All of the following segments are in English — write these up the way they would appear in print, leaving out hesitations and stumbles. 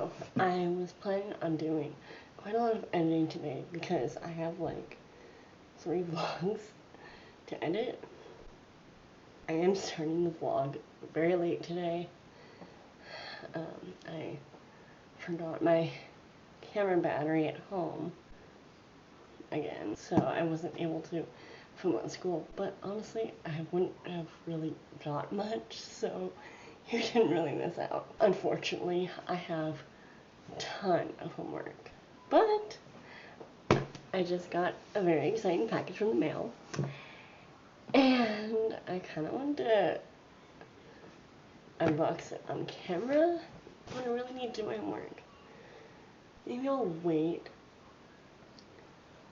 So, I was planning on doing quite a lot of editing today because I have like 3 vlogs to edit. I am starting the vlog very late today. I forgot my camera battery at home again, so I wasn't able to film at school. But honestly, I wouldn't have really got much, so you didn't really miss out. Unfortunately, I have a ton of homework, but I just got a very exciting package from the mail, and I kind of wanted to unbox it on camera, but I really need to do my homework. Maybe I'll wait,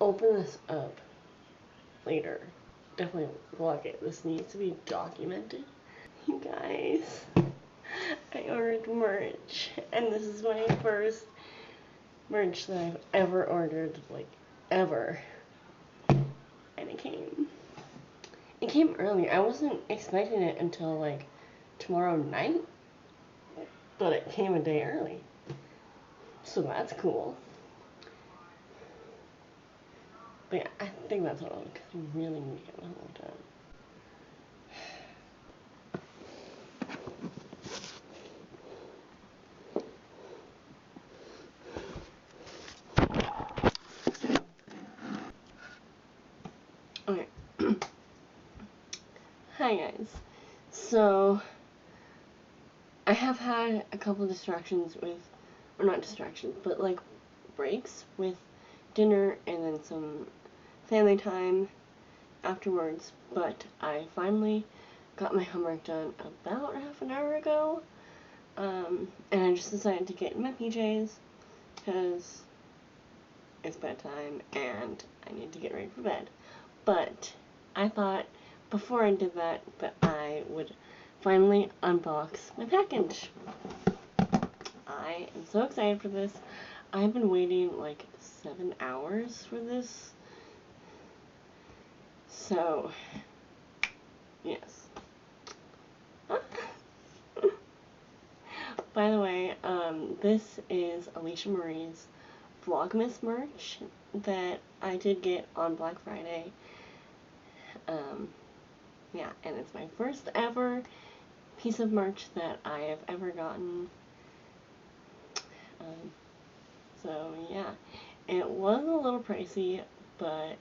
open this up later. Definitely vlog it. This needs to be documented. You guys, I ordered merch, and this is my first merch that I've ever ordered, like, ever. And it came. It came early. I wasn't expecting it until, like, tomorrow night, but it came a day early. So that's cool. But yeah, I think that's all, because I really need to get my homework done. Okay. Hi guys. So, I have had a couple distractions with, or not distractions, but like breaks with dinner and then some family time afterwards, but I finally got my homework done about half an hour ago, and I just decided to get in my PJs because it's bedtime and I need to get ready for bed. But I thought before I did that I would finally unbox my package. I am so excited for this. I've been waiting like 7 hours for this. So, yes. By the way, this is Alicia Marie's Vlogmas merch that I did get on Black Friday. Yeah, and it's my first ever piece of merch that I have ever gotten. So yeah, it was a little pricey, but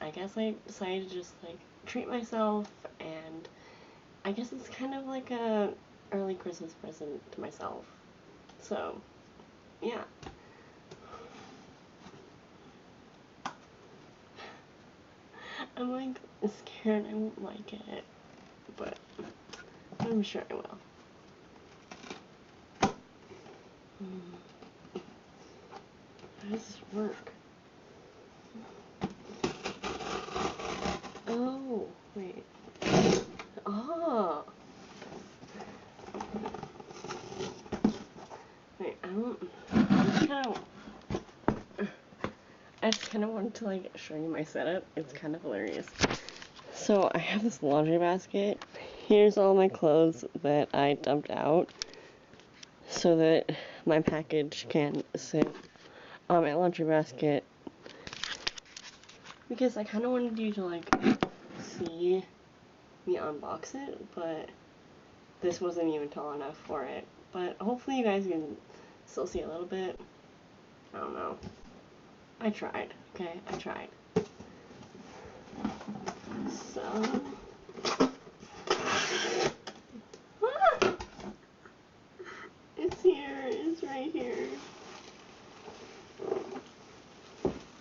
I guess I decided to just like treat myself, and I guess it's kind of like a early Christmas present to myself. So yeah. I'm like scared I won't like it, but I'm sure I will. How does this work? Oh, wait. Oh. Wait, I just kind of wanted to like show you my setup. It's kind of hilarious. So I have this laundry basket. Here's all my clothes that I dumped out so that my package can sit on my laundry basket, because I kind of wanted you to like see me unbox it, but this wasn't even tall enough for it. But hopefully you guys can still see a little bit. I don't know. I tried, okay? I tried. So... It's here. It's right here.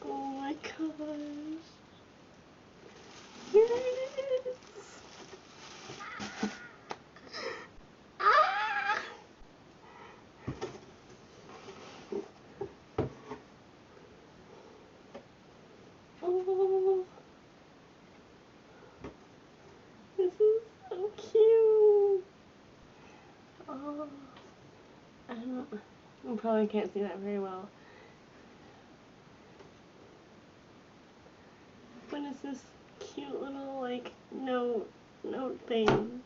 Oh my gosh. Here it is. Ah! Oh. This is so cute. Oh. You probably can't see that very well. But it's this cute little, like, note thing.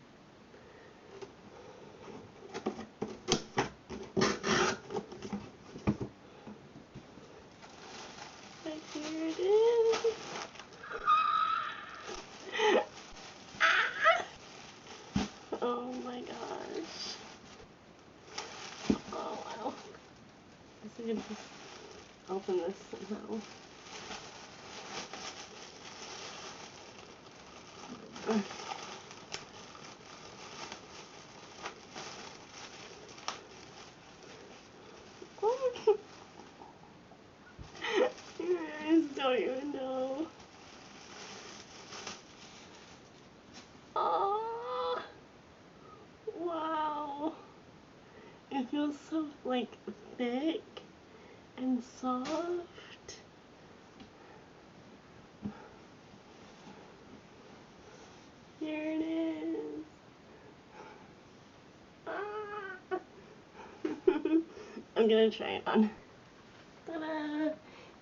I can just open this somehow. You guys don't even know. Oh, wow. It feels so, like, thick and soft. Here it is. Ah. I'm gonna try it on. Ta-da!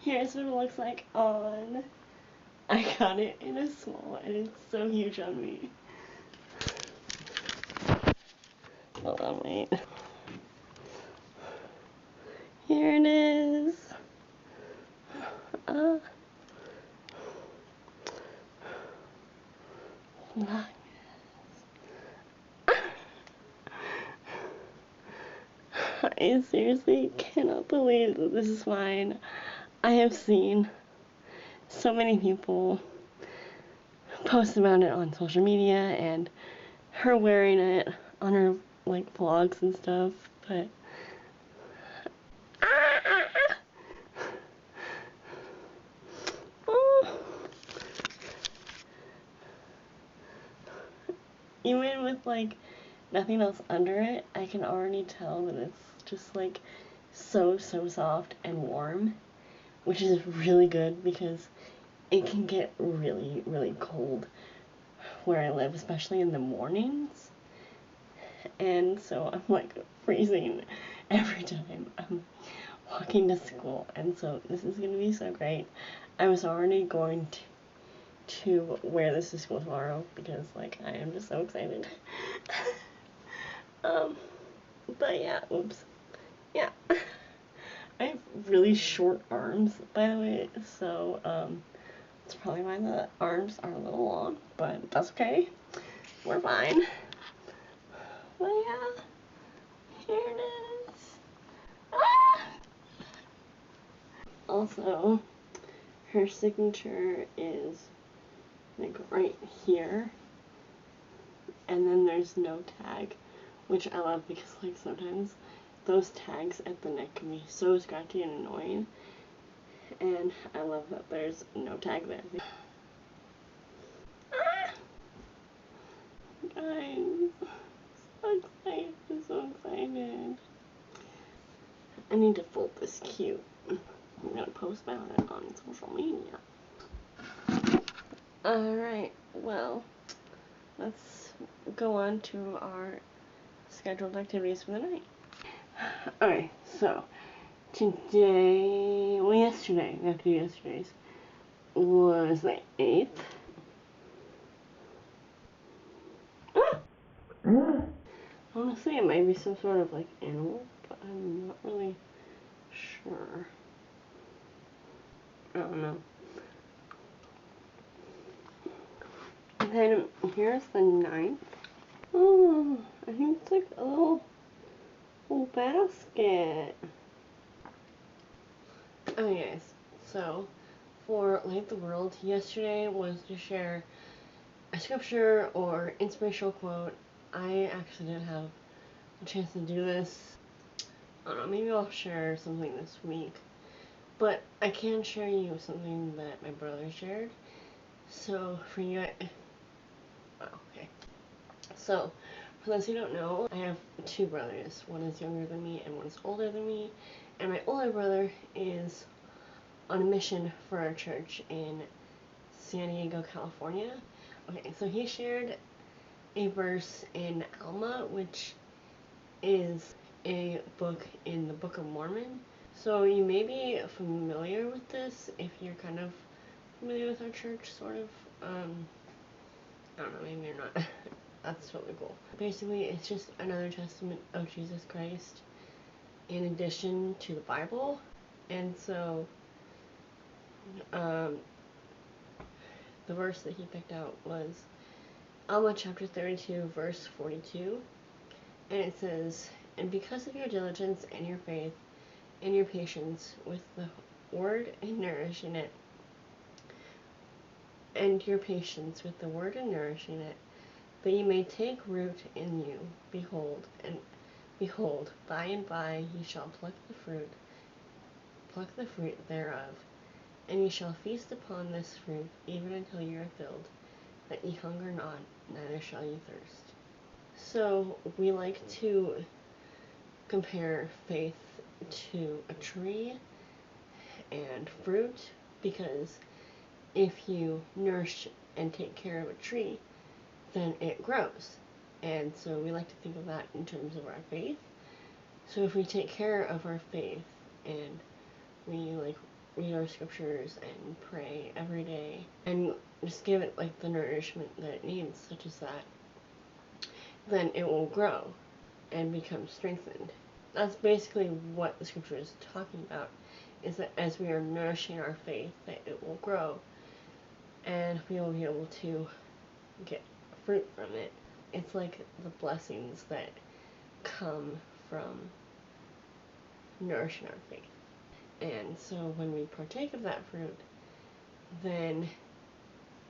Here's what it looks like on. I got it in a small and it's so huge on me. Hold on, wait. Here it is. Vlogmas. I seriously cannot believe that this is mine. I have seen so many people post about it on social media and her wearing it on her like vlogs and stuff, but even with like nothing else under it, I can already tell that it's just like so soft and warm, which is really good because it can get really cold where I live, especially in the mornings. And so I'm like freezing every time I'm walking to school, and so this is gonna be so great. I was already going to wear this to school tomorrow because like I am just so excited. But yeah, oops. Yeah. I have really short arms, by the way, so it's probably why the arms are a little long, but that's okay. We're fine. But yeah, here it is. Ah! Also, her signature is like right here, and then there's no tag, which I love because like sometimes those tags at the neck can be so scratchy and annoying, and I love that there's no tag there. Ah! Guys, so excited, I'm so excited. I need to fold this cute. I'm gonna post about it on social media. Alright, well, let's go on to our scheduled activities for the night. Alright, so today, well yesterday, after yesterday's, was the 8th. Honestly, it might be some sort of like animal, but I'm not really sure. I don't know. And then here's the 9th. Oh, I think it's like a little basket. Oh yes, so for Light the World, yesterday was to share a scripture or inspirational quote. I actually didn't have a chance to do this. I don't know, maybe I'll share something this week. But I can share you something that my brother shared. So for you, okay. So for those who don't know, I have two brothers. One is younger than me and one is older than me. And my older brother is on a mission for our church in San Diego, California. Okay, so he shared a verse in Alma, which is a book in the Book of Mormon. So you may be familiar with this if you're kind of familiar with our church, sort of. I don't know, maybe you're not. That's totally cool. Basically, it's just another testament of Jesus Christ in addition to the Bible. And so, the verse that he picked out was Alma chapter 32, verse 42. And it says, "And because of your diligence and your faith, and your patience with the word and nourishing it, and your patience with the word and nourishing it, that you may take root in you. Behold, by and by ye shall pluck the fruit thereof, and ye shall feast upon this fruit, even until ye are filled, that ye hunger not, neither shall ye thirst. So we like to compare faith to a tree and fruit, because if you nourish and take care of a tree, then it grows. And so we like to think of that in terms of our faith. So if we take care of our faith and we read our scriptures and pray every day and just give it the nourishment that it needs, such as that, then it will grow and become strengthened. That's basically what the scripture is talking about, is that as we are nourishing our faith, that it will grow and we will be able to get fruit from it. It's like the blessings that come from nourishing our faith. And so when we partake of that fruit, then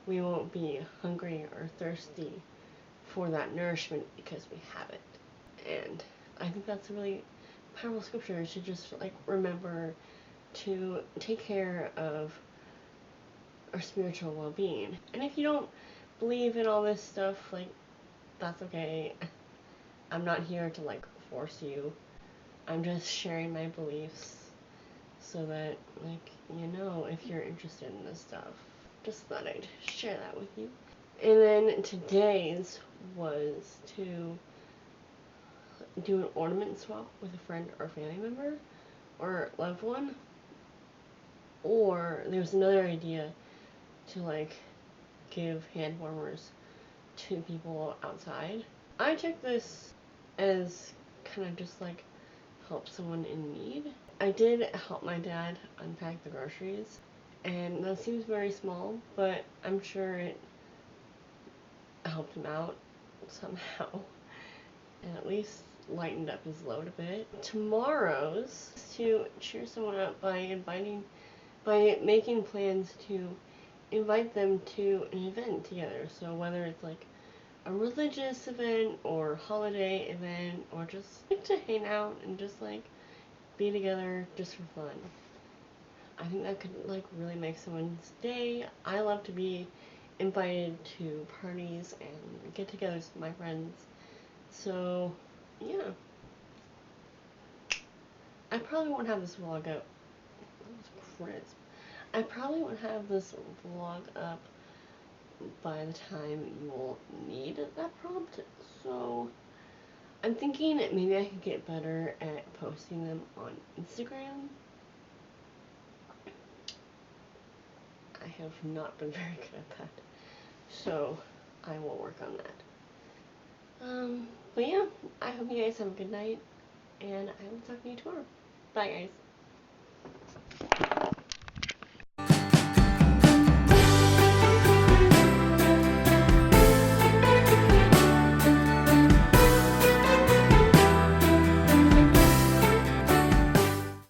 we won't be hungry or thirsty for that nourishment because we have it. And I think that's a really powerful scripture to just remember to take care of our spiritual well-being. And if you don't believe in all this stuff, that's okay. I'm not here to force you. I'm just sharing my beliefs so that if you're interested in this stuff. Just thought I'd share that with you. And then today's was to do an ornament swap with a friend or family member or loved one. Or there was another idea to give hand warmers to people outside. I took this as kind of just help someone in need. I did help my dad unpack the groceries, and that seems very small, but I'm sure it helped him out somehow, and at least lightened up his load a bit. Tomorrow's to cheer someone up by making plans to invite them to an event together. So whether it's a religious event or holiday event, or just to hang out and just be together just for fun. I think that could really make someone's day. I love to be invited to parties and get-togethers with my friends. So yeah, I probably won't have this vlog up. That was crisp. I probably won't have this vlog up by the time you will need that prompt. So I'm thinking maybe I could get better at posting them on Instagram. I have not been very good at that, so I will work on that. But yeah, I hope you guys have a good night, and I will talk to you tomorrow. Bye, guys.